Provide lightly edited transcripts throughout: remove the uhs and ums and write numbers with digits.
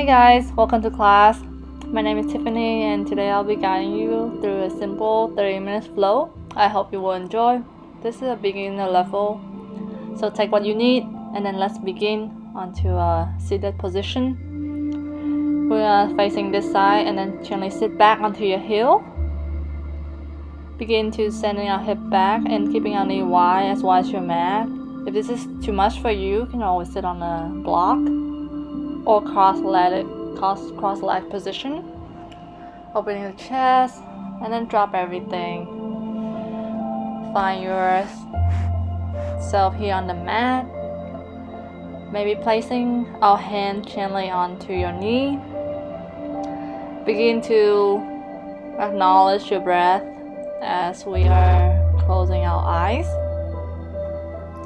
Hey guys, welcome to class. My name is Tiffany and today I'll be guiding you through a simple 30-minute flow. I hope you will enjoy. This is a beginner level, so take what you need and then let's begin onto a seated position. We are facing this side and then gently sit back onto your heel. Begin to sending our hip back and keeping our knee wide as your mat. If this is too much for you, you can always sit on a block or cross-leg position. Opening the chest and then drop everything. Find yourself here on the mat. Maybe placing our hand gently onto your knee. Begin to acknowledge your breath as we are closing our eyes.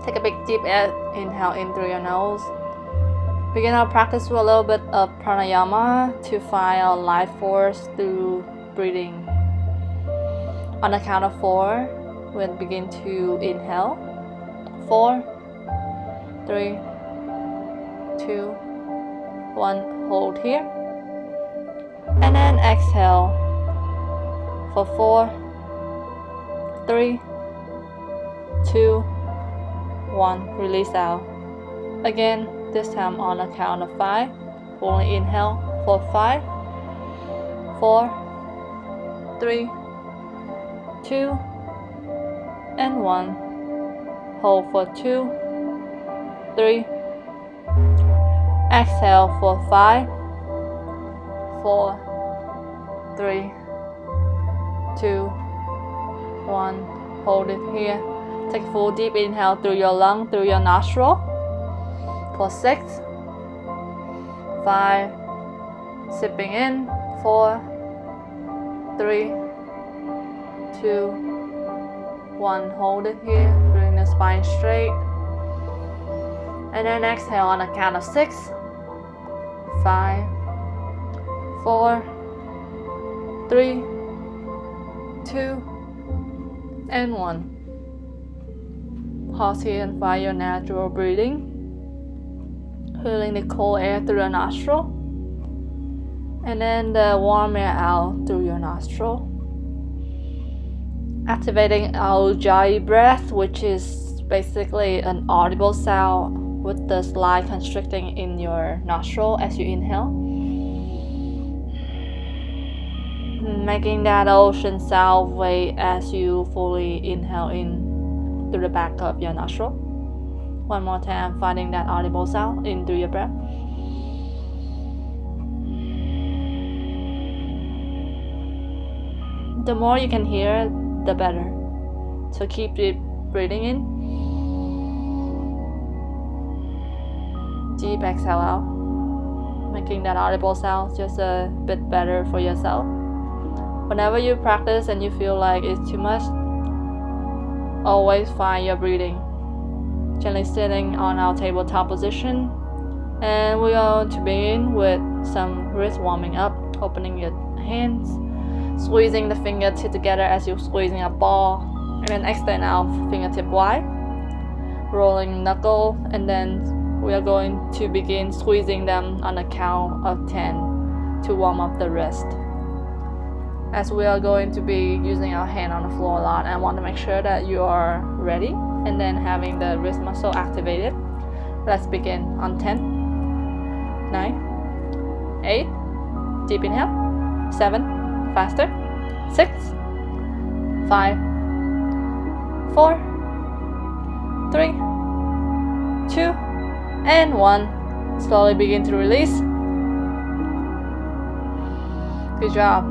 Take a big deep inhale in through your nose. Begin our practice with a little bit of pranayama to find our life force through breathing. On the count of 4, we'll begin to inhale. 4, 3, 2, 1. Hold here. And then exhale for 4, 3, 2, 1. Release out. Again, this time on a count of 5. Only inhale for 5, 4, 3, 2, and 1. Hold for 2, 3. Exhale for 5, 4, 3, 2, 1. Hold it here. Take a full deep inhale through your lung, through your nostril. For 6, 5, sipping in, 4, 3, 2, 1. Hold it here, bring the spine straight. And then exhale on a count of 6, 5, 4, 3, 2, and 1. Pause here and find your natural breathing. Feeling the cold air through your nostril and then the warm air out through your nostril. Activating our Ujjayi breath, which is basically an audible sound with the slight constricting in your nostril as you inhale. Making that ocean sound wave as you fully inhale in through the back of your nostril. One more time, finding that audible sound in through your breath. The more you can hear, the better. So keep deep breathing in. Deep exhale out. Making that audible sound just a bit better for yourself. Whenever you practice and you feel like it's too much, always find your breathing. Gently sitting on our tabletop position, and we're going to begin with some wrist warming up. Opening your hands, squeezing the fingertips together as you're squeezing a ball, and then extend our fingertip wide, rolling knuckle, and then we are going to begin squeezing them on the count of 10 to warm up the wrist. As we are going to be using our hand on the floor a lot, I want to make sure that you are ready and then having the wrist muscle activated. Let's begin on 10, 9, 8, deep inhale, 7, faster, 6, 5, 4, 3, 2, and 1. Slowly begin to release. Good job.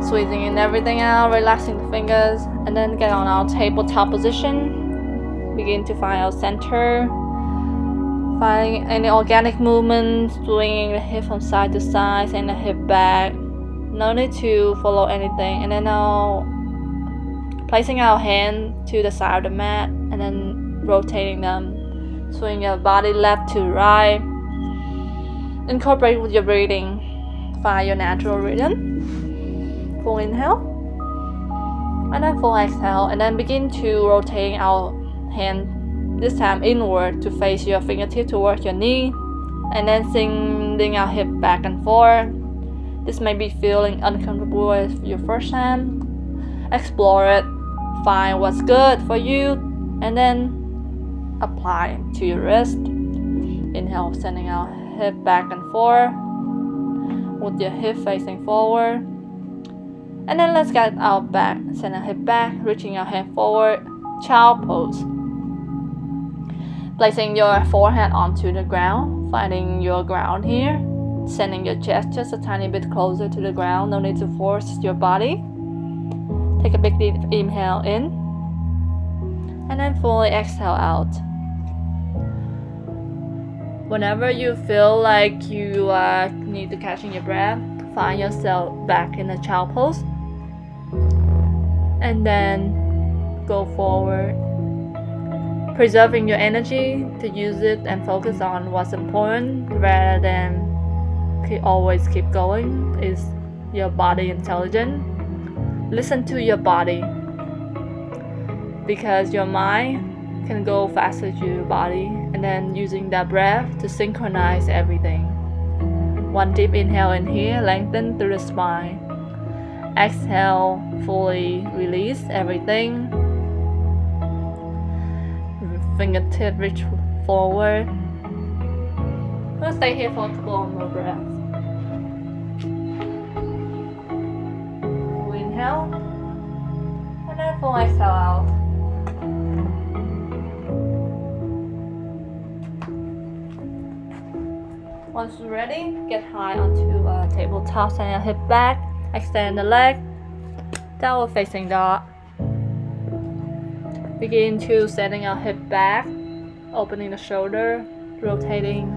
Squeezing in everything out, relaxing the fingers, and then get on our tabletop position. Begin to find our center. Finding any organic movements, swinging the hip from side to side, and the hip back. No need to follow anything. And then now placing our hand to the side of the mat, and then rotating them. Swing your body left to right. Incorporate with your breathing. Find your natural rhythm. Full inhale and then full exhale, and then begin to rotate our hand this time inward to face your fingertip towards your knee, and then sink bending our hip back and forth. This may be feeling uncomfortable with your first time. Explore it, find what's good for you, and then apply it to your wrist. Inhale, sending our hip back and forth with your hip facing forward. And then let's get our back, send our hip back, reaching our hand forward, child pose. Placing your forehead onto the ground, finding your ground here. Sending your chest just a tiny bit closer to the ground, no need to force your body. Take a big deep inhale in, and then fully exhale out. Whenever you feel like you need to catch in your breath, find yourself back in the child pose. And then go forward. Preserving your energy to use it and focus on what's important rather than always keep going. Is your body intelligent? Listen to your body, because your mind can go faster to your body, and then using that breath to synchronize everything. One deep inhale in here, lengthen through the spine. Exhale, fully release everything. Fingertip reach forward. We'll stay here for a couple more breaths. Full inhale, and then full exhale out. Once you're ready, get high onto a tabletop, send your hip back, extend the leg, downward facing dog. Begin to setting our hip back, opening the shoulder, rotating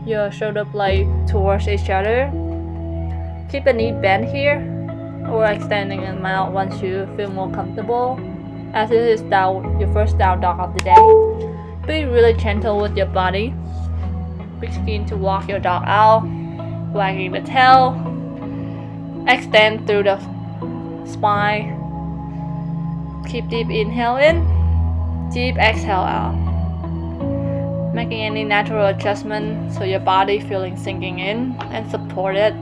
your shoulder blade towards each other. Keep the knee bent here, or extending them out once you feel more comfortable. As it is your first down dog of the day, be really gentle with your body. Begin to walk your dog out, wagging the tail. Extend through the spine. Keep deep inhale in, deep exhale out. Making any natural adjustment so your body feeling sinking in and supported.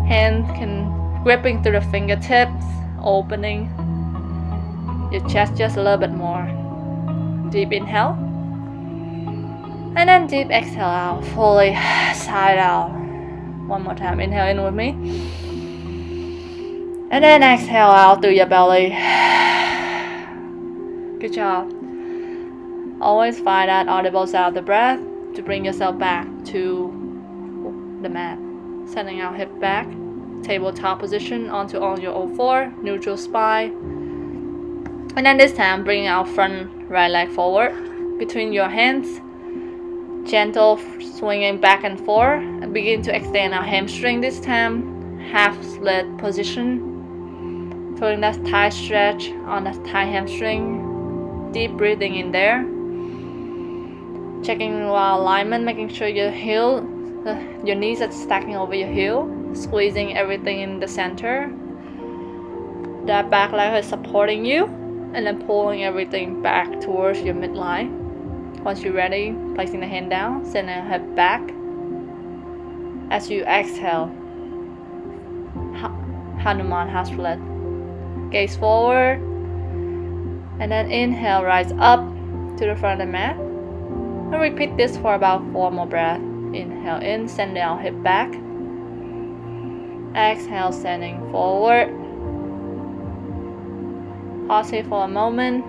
Hand can gripping through the fingertips, opening your chest just a little bit more. Deep inhale. And then deep exhale out, fully side out. One more time, inhale in with me. And then exhale out through your belly. Good job. Always find that audible sound of the breath to bring yourself back to the mat. Sending our hip back, tabletop position onto on your O4, neutral spine. And then this time, bring our front right leg forward between your hands. Gentle swinging back and forth. And begin to extend our hamstring this time. Half split position. Feeling that thigh stretch on the thigh hamstring. Deep breathing in there. Checking your alignment, making sure your heel, your knees are stacking over your heel. Squeezing everything in the center. That back leg is supporting you. And then pulling everything back towards your midline. Once you're ready, placing the hand down, send the head back. As you exhale, Hanuman half split. Gaze forward, and then inhale, rise up to the front of the mat. And repeat this for about 4 more breaths. Inhale in, send down, hip back. Exhale, sending forward. Pause here for a moment.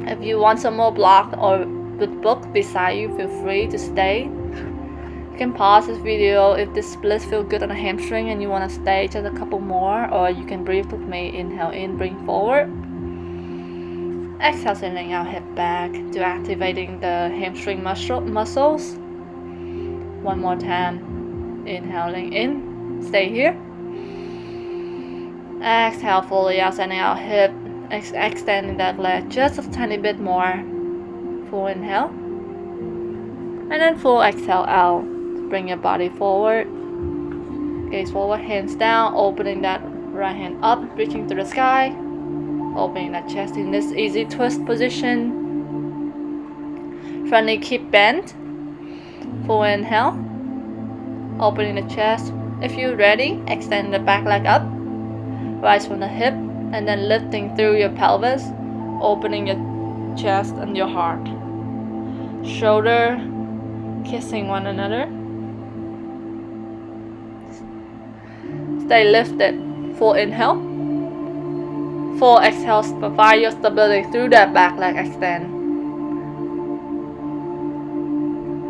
If you want some more block or good book beside you, feel free to stay. You can pause this video if the splits feel good on the hamstring and you want to stay just a couple more, or you can breathe with me. Inhale in, bring forward. Exhale, sending out hip back to activating the hamstring muscles. One more time. Inhaling in, stay here. Exhale fully out, sending out hip, extending that leg just a tiny bit more. Full inhale. And then full exhale out. Bring your body forward. Gaze forward, hands down, opening that right hand up, reaching to the sky. Opening that chest in this easy twist position. Front knee keep bent. Full inhale, opening the chest. If you're ready, extend the back leg up, rise from the hip, and then lifting through your pelvis, opening your chest and your heart. Shoulder kissing one another. Stay lifted. Full inhale. Full exhale, find your stability through that back leg extend.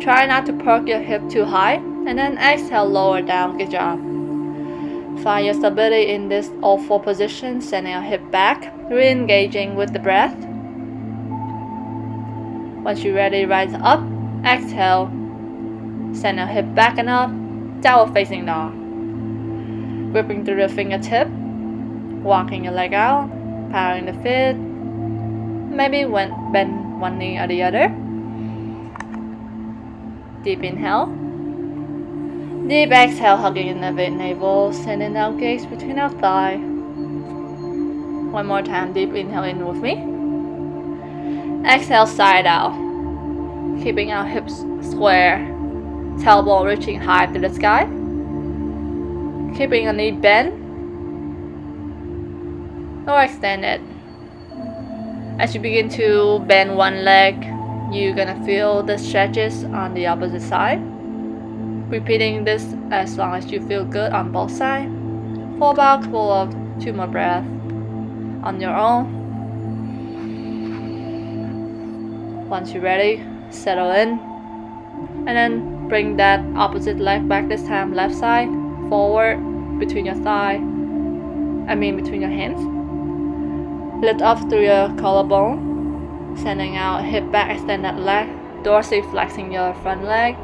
Try not to perk your hip too high, and then exhale, lower down. Good job. Find your stability in this all four position, sending your hip back, re-engaging with the breath. Once you're ready, rise up, exhale, send your hip back and up, downward facing dog. Gripping through the fingertip, walking your leg out, powering the feet, maybe bend one knee or the other. Deep inhale. Deep exhale, hugging in the navel, sending out gaze between our thigh. One more time, deep inhale in with me. Exhale, side out. Keeping our hips square, tailbone reaching high to the sky. Keeping a knee bent or extended. As you begin to bend one leg, you're gonna feel the stretches on the opposite side. Repeating this as long as you feel good on both sides. For about a couple of 2 more breaths on your own. Once you're ready, settle in. And then bring that opposite leg back, this time left side, forward between your between your hands. Lift up through your collarbone. Sending out hip back, extend that leg, dorsiflexing your front leg.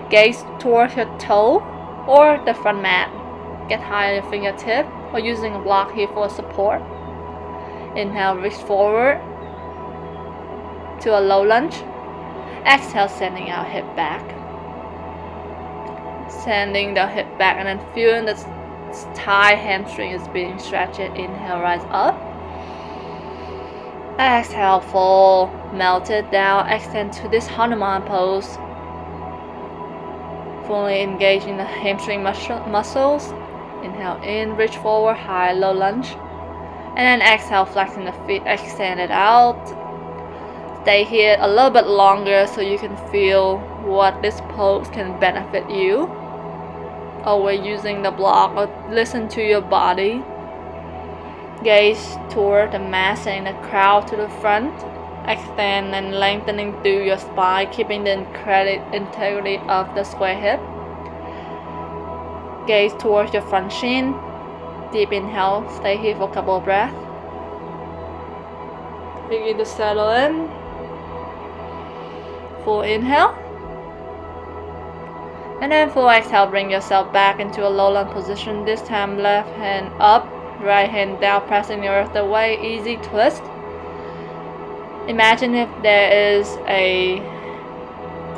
Gaze towards your toe or the front mat. Get high on your fingertip or using a block here for support. Inhale, reach forward to a low lunge. Exhale, sending out hip back. Sending the hip back and then feeling the thigh hamstring is being stretched. Inhale, rise up. Exhale, fall, melt it down, extend to this Hanuman pose. Fully engaging the hamstring muscles. Inhale in, reach forward, high, low lunge. And then exhale, flexing the feet, extend it out. Stay here a little bit longer so you can feel what this pose can benefit you. Always using the block or listen to your body. Gaze toward the mat, sending the crown to the front. Extend and lengthening through your spine, keeping the integrity of the square hip. Gaze towards your front shin. Deep inhale, stay here for a couple of breaths. Begin to settle in. Full inhale. And then full exhale, bring yourself back into a low lunge position. This time left hand up, right hand down, pressing the earth away. Easy twist. Imagine if there is a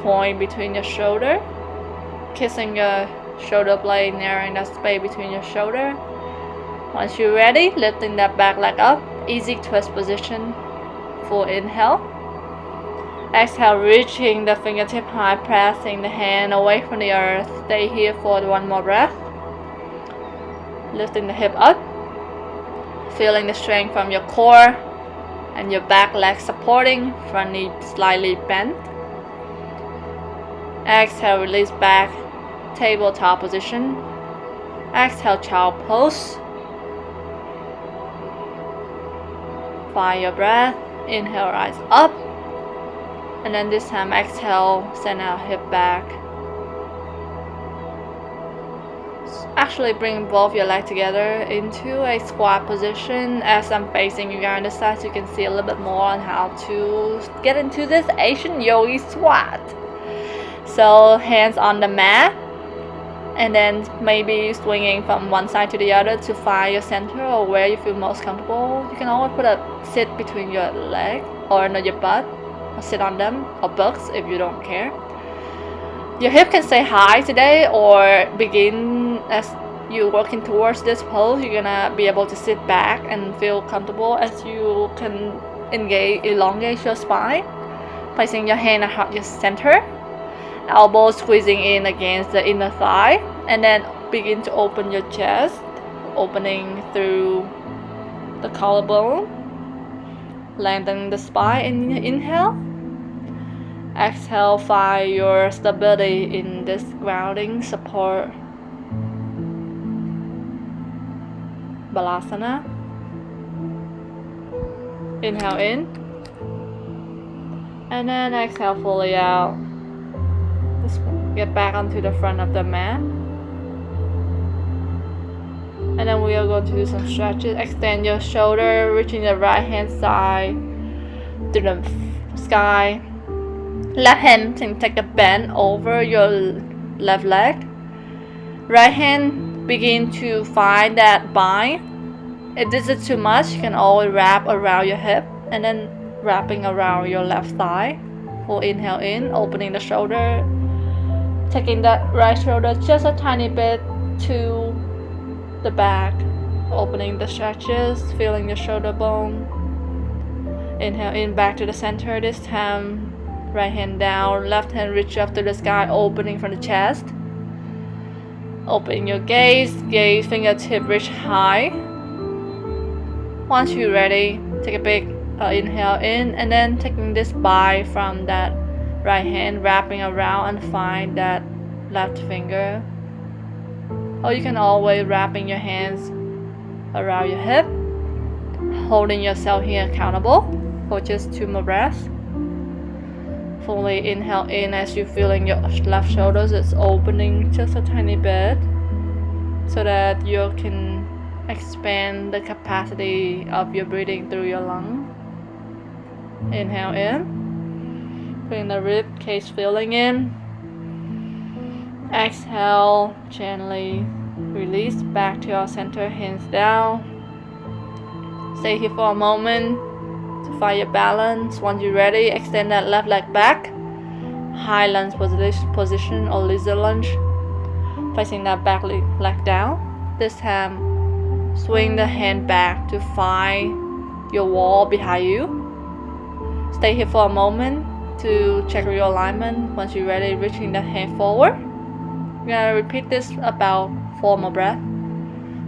coin between your shoulder, kissing your shoulder blade, narrowing that space between your shoulder. Once you're ready, lifting that back leg up, easy twist position. Full inhale. Exhale, reaching the fingertip high, pressing the hand away from the earth. Stay here for one more breath. Lifting the hip up, feeling the strength from your core and your back leg supporting, front knee slightly bent. Exhale, release back, tabletop position. Exhale, child pose. Find your breath. Inhale, rise up. And then this time, exhale, send out hip back. Actually bring both your legs together into a squat position. As I'm facing you guys on the side, so you can see a little bit more on how to get into this Asian yogi squat. So hands on the mat, and then maybe swinging from one side to the other to find your center or where you feel most comfortable. You can always sit between your leg or under your butt, or sit on them, or bucks if you don't care. Your hip can stay high today, or begin as you're working towards this pose. You're gonna be able to sit back and feel comfortable as you can elongate your spine, placing your hand at your center. elbow squeezing in against the inner thigh, and then begin to open your chest, opening through the collarbone. Lengthen the spine in your inhale. Exhale, find your stability in this grounding support Balasana. Inhale in, and then exhale fully out. Just get back onto the front of the mat. And then we are going to do some stretches. Extend your shoulder, reaching the right hand side to the sky. Left hand can take a bend over your left leg. Right hand begin to find that bind. If this is too much, you can always wrap around your hip and then wrapping around your left thigh. Full inhale in, opening the shoulder. Taking that right shoulder just a tiny bit to the back, opening the stretches, feeling your shoulder bone. Inhale in, back to the center. This time, right hand down, left hand reach up to the sky, opening from the chest. Open your gaze, fingertip reach high. Once you're ready, take a big inhale in, and then taking this bind from that right hand, wrapping around and find that left finger. Or you can always wrapping your hands around your hip, holding yourself here accountable for just 2 more breaths. Fully inhale in as you're feeling your left shoulders is opening just a tiny bit so that you can expand the capacity of your breathing through your lung. Inhale in, bring the rib cage filling in. Exhale, gently release back to your center, hands down. Stay here for a moment to find your balance. Once you're ready, extend that left leg back. High lunge position or lizard lunge. Facing that back leg down. This time, swing the hand back to find your wall behind you. Stay here for a moment to check your alignment. Once you're ready, reaching the hand forward. We're gonna repeat this about 4 more breaths.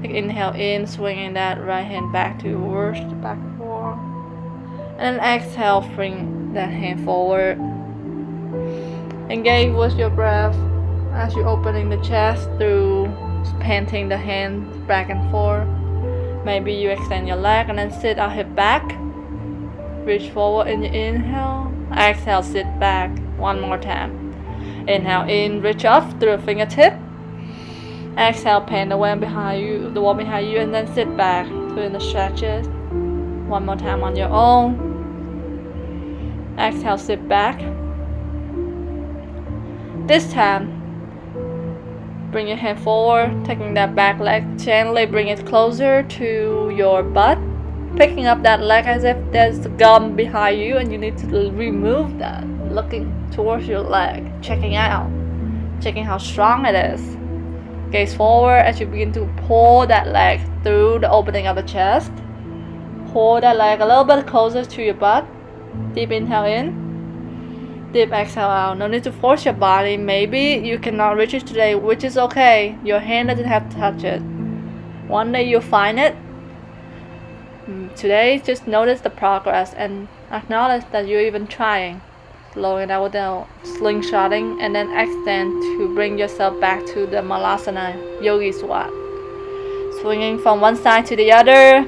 Take inhale in, swinging that right hand back towards the back wall. And then exhale, bring that hand forward. Engage with your breath as you're opening the chest through panting the hands back and forth. Maybe you extend your leg and then sit our hip back. Reach forward in your inhale. Exhale, sit back. 1 more time. Inhale in, reach up through a fingertip. Exhale, pan the wall behind you, and then sit back, doing the stretches. 1 more time on your own. Exhale, sit back. This time, bring your hand forward, taking that back leg, gently bring it closer to your butt. Picking up that leg as if there's gum behind you and you need to remove that. Looking towards your leg, checking how strong it is. Gaze forward as you begin to pull that leg through the opening of the chest. Pull that leg a little bit closer to your butt. Deep inhale in, deep exhale out. No need to force your body. Maybe you cannot reach it today, which is okay. Your hand doesn't have to touch it. One day you'll find it. Today, just notice the progress and acknowledge that you're even trying. Slowing down without slingshotting, and then extend to bring yourself back to the Malasana Yogi Squat. Swinging from one side to the other,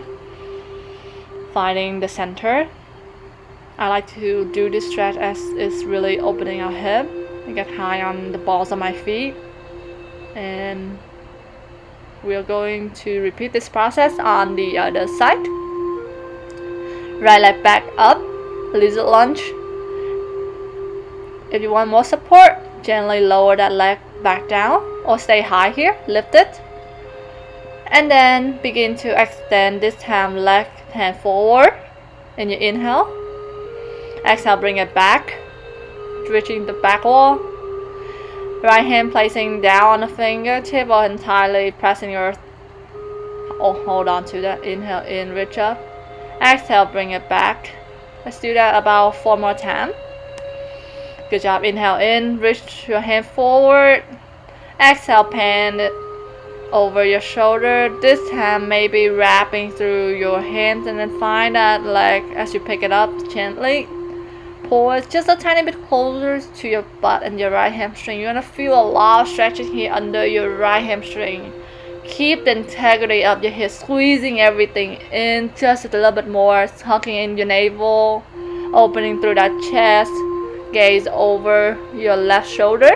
finding the center. I like to do this stretch as it's really opening our hip. I get high on the balls of my feet, and we are going to repeat this process on the other side. Right leg back up, lizard lunge. If you want more support, gently lower that leg back down or stay high here, lift it. And then begin to extend, this time left hand forward in your inhale. Exhale, bring it back, reaching the back wall. Right hand placing down on the fingertip or entirely pressing your, hold on to that. Inhale in, reach up. Exhale, bring it back. Let's do that about 4 more times. Good job. Inhale in, reach your hand forward. Exhale, pan it over your shoulder. This time maybe wrapping through your hands, and then find that leg as you pick it up gently. Pull it just a tiny bit closer to your butt and your right hamstring. You're gonna feel a lot of stretching here under your right hamstring. Keep the integrity of your hip, squeezing everything in just a little bit more, tucking in your navel, opening through that chest. Gaze over your left shoulder.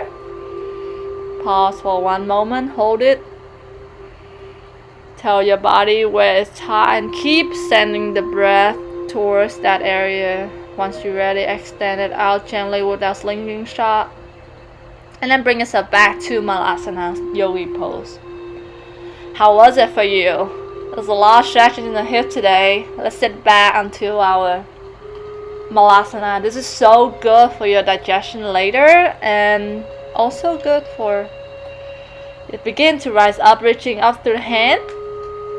Pause for one moment, hold it. Tell your body where it's tight and keep sending the breath towards that area. Once you're ready, extend it out gently with that slinging shot. And then bring yourself back to Malasana Yogi pose. How was it for you? There's a lot of stretching in the hip today. Let's sit back onto our Malasana. This is so good for your digestion later, and also good for it. Begin to rise up, reaching up through the hand.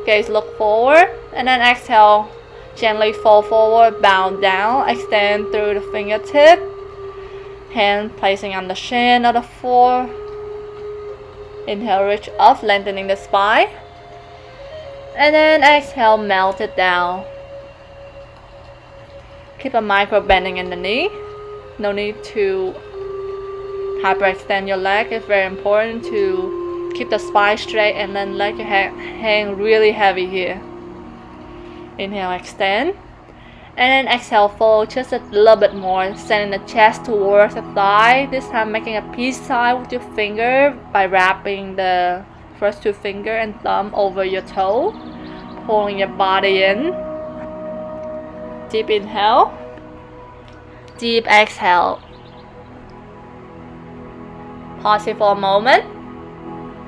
Gaze look forward, and then exhale, gently fall forward, bow down, extend through the fingertip. Hand placing on the shin of the floor. Inhale, reach up, lengthening the spine. And then exhale, melt it down. Keep a micro bending in the knee. No need to hyperextend your leg. It's very important to keep the spine straight and then let your head hang really heavy here. Inhale, extend. And then exhale, fold just a little bit more, sending the chest towards the thigh. This time making a peace sign with your finger by wrapping the first two finger and thumb over your toe. Pulling your body in. Deep inhale. Deep exhale. Pause here for a moment.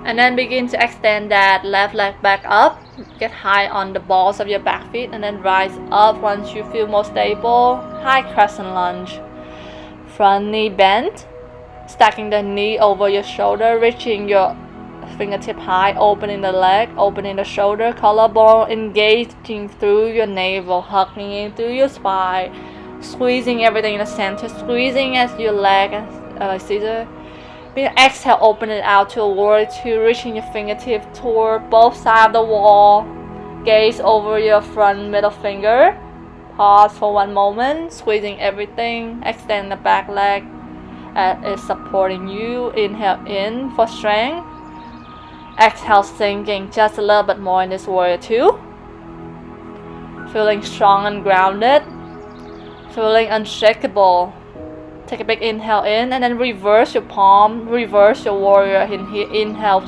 And then begin to extend that left leg back up. Get high on the balls of your back feet and then rise up once you feel more stable. High crescent lunge. Front knee bent. Stacking the knee over your shoulder, reaching your fingertip high, opening the leg, opening the shoulder, collarbone, engaging through your navel, hugging in through your spine, squeezing everything in the center, squeezing as your leg, Caesar. Exhale, open it out to a warrior two, reaching your fingertip toward both sides of the wall. Gaze over your front middle finger. Pause for one moment, squeezing everything. Extend the back leg as it's supporting you. Inhale in for strength. Exhale, sinking just a little bit more in this warrior two. Feeling strong and grounded. Feeling unshakable. Take a big inhale in and then reverse your palm, reverse your warrior. Inhale,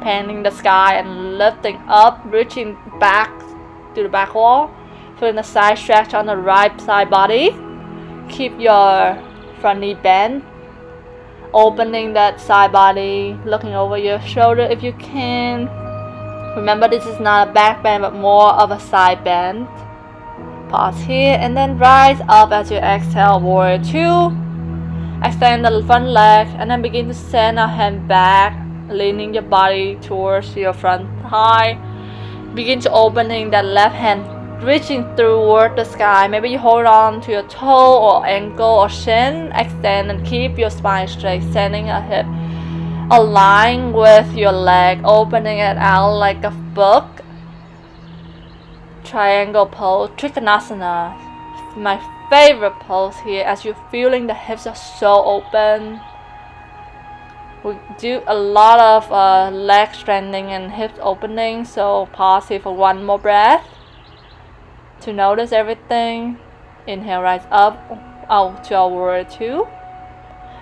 panning the sky and lifting up, reaching back to the back wall. Feeling the side stretch on the right side body. Keep your front knee bent. Opening that side body, looking over your shoulder if you can. Remember, this is not a back bend but more of a side bend. Pause here and then rise up as you exhale, warrior two. Extend the front leg and then begin to send a hand back, leaning your body towards your front thigh. Begin to opening that left hand, reaching toward the sky. Maybe you hold on to your toe or ankle or shin. Extend and keep your spine straight, sending a hip align with your leg, opening it out like a book. Triangle pose, Trikonasana. My favorite pose here, as you're feeling the hips are so open. We do a lot of leg strengthening and hips opening, so pause here for one more breath to notice everything. Inhale, rise up out to our warrior two.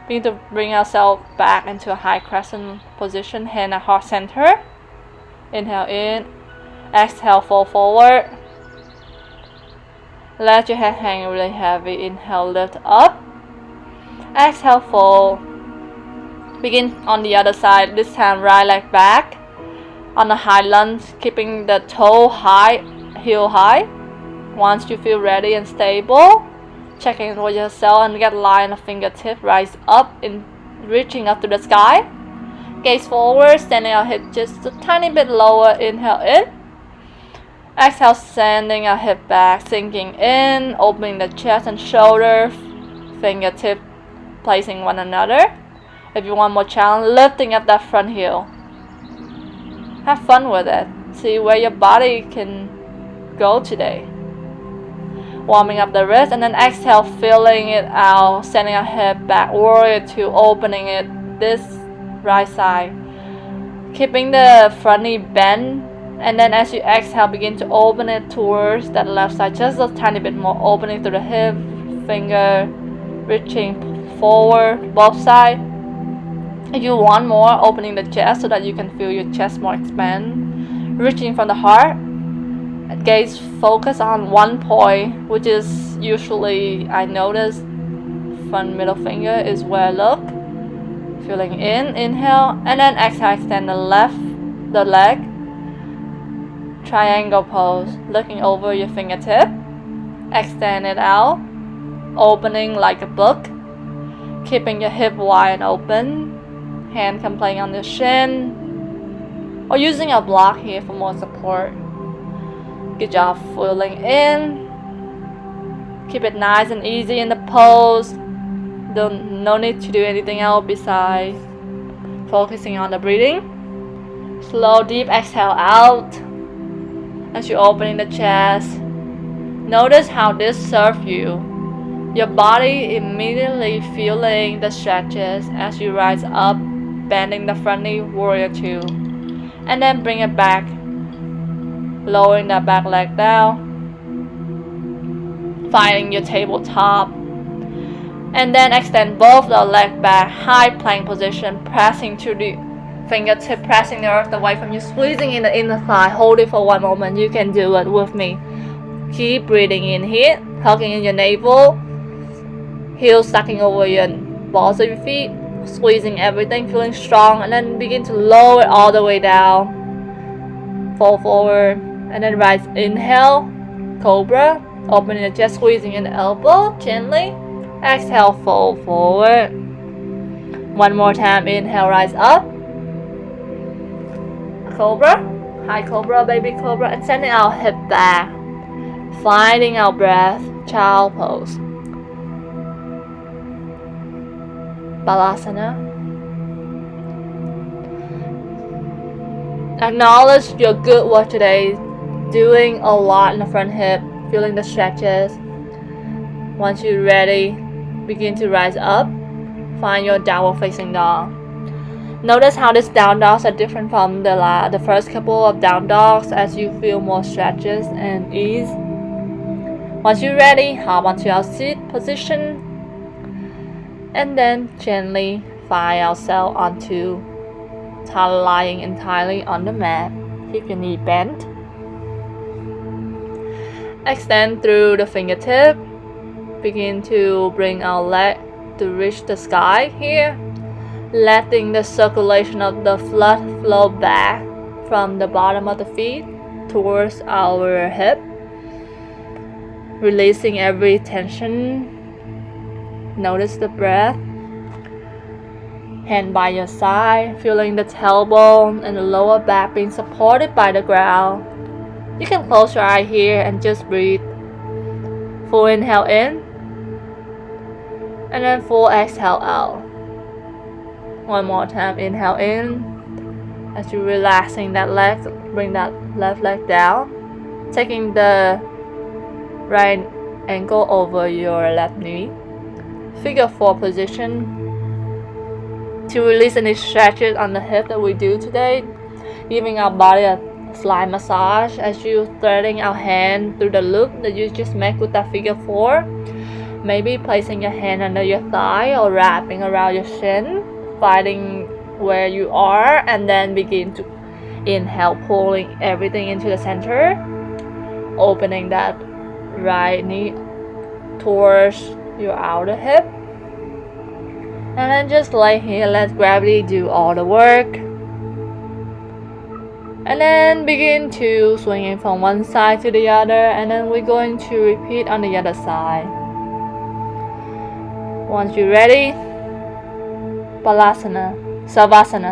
Begin to bring ourselves back into a high crescent position, hand at heart center. Inhale in, exhale, fold forward. Let your head hang really heavy. Inhale, lift up. Exhale, fold. Begin on the other side. This time, right leg back. On the high lunge, keeping the toe high, heel high. Once you feel ready and stable, check in with yourself and get line of fingertip. Rise up, in reaching up to the sky. Gaze forward, standing our head just a tiny bit lower. Inhale in. Exhale, sending our hip back, sinking in, opening the chest and shoulders. Fingertip replacing one another. If you want more challenge, lifting up that front heel. Have fun with it. See where your body can go today. Warming up the wrist, and then exhale, filling it out, sending our hip back, warrior two, opening it this right side. Keeping the front knee bent, and then as you exhale, begin to open it towards that left side, just a tiny bit more, opening through the hip, finger, reaching forward, both sides. If you want more, opening the chest so that you can feel your chest more expand, reaching from the heart. Gaze focus on one point, which is usually, I notice, front middle finger is where I look. Feeling in, inhale, and then exhale, extend the leg. Triangle pose, looking over your fingertip. Extend it out, opening like a book. Keeping your hip wide and open. Hand can play on the shin. Or using a block here for more support. Good job, filling in. Keep it nice and easy in the pose. No need to do anything else besides focusing on the breathing. Slow, deep exhale out. As you're opening the chest, notice how this serves you. Your body immediately feeling the stretches as you rise up, bending the front knee, warrior two. And then bring it back. Lowering that back leg down, finding your tabletop, and then extend both the leg back, high plank position, pressing to the fingertip, pressing the earth away from you, squeezing in the inner thigh. Hold it for one moment. You can do it with me. Keep breathing in here, hugging in your navel, heels sucking over your balls of your feet, squeezing everything, feeling strong, and then begin to lower it all the way down. Fall forward. And then rise, inhale, cobra, opening the chest, squeezing in the elbow, gently. Exhale, fold forward. One more time, inhale, rise up. Cobra, high cobra, baby cobra, and sending our hip back. Finding our breath, child pose. Balasana. Acknowledge your good work today. Doing a lot in the front hip, feeling the stretches. Once you're ready, begin to rise up. Find your downward facing dog. Notice how these down dogs are different from the first couple of down dogs as you feel more stretches and ease. Once you're ready, hop onto our seat position. And then gently find ourselves onto lying entirely on the mat. Keep your knee bent. Extend through the fingertip. Begin to bring our leg to reach the sky here. Letting the circulation of the blood flow back from the bottom of the feet towards our hip. Releasing every tension. Notice the breath. Hand by your side, feeling the tailbone and the lower back being supported by the ground. You can close your eye here and just breathe. Full inhale in, and then full exhale out. One more time, inhale in. As you're relaxing that leg, bring that left leg down. Taking the right ankle over your left knee. Figure four position. To release any stretches on the hip that we do today, giving our body a slight massage as you threading our hand through the loop that you just make with that figure four. Maybe placing your hand under your thigh or wrapping around your shin, finding where you are, and then begin to inhale, pulling everything into the center, opening that right knee towards your outer hip. And then just lay here, let gravity do all the work. And then begin to swing it from one side to the other, and then we're going to repeat on the other side. Once you're ready, Balasana, Savasana.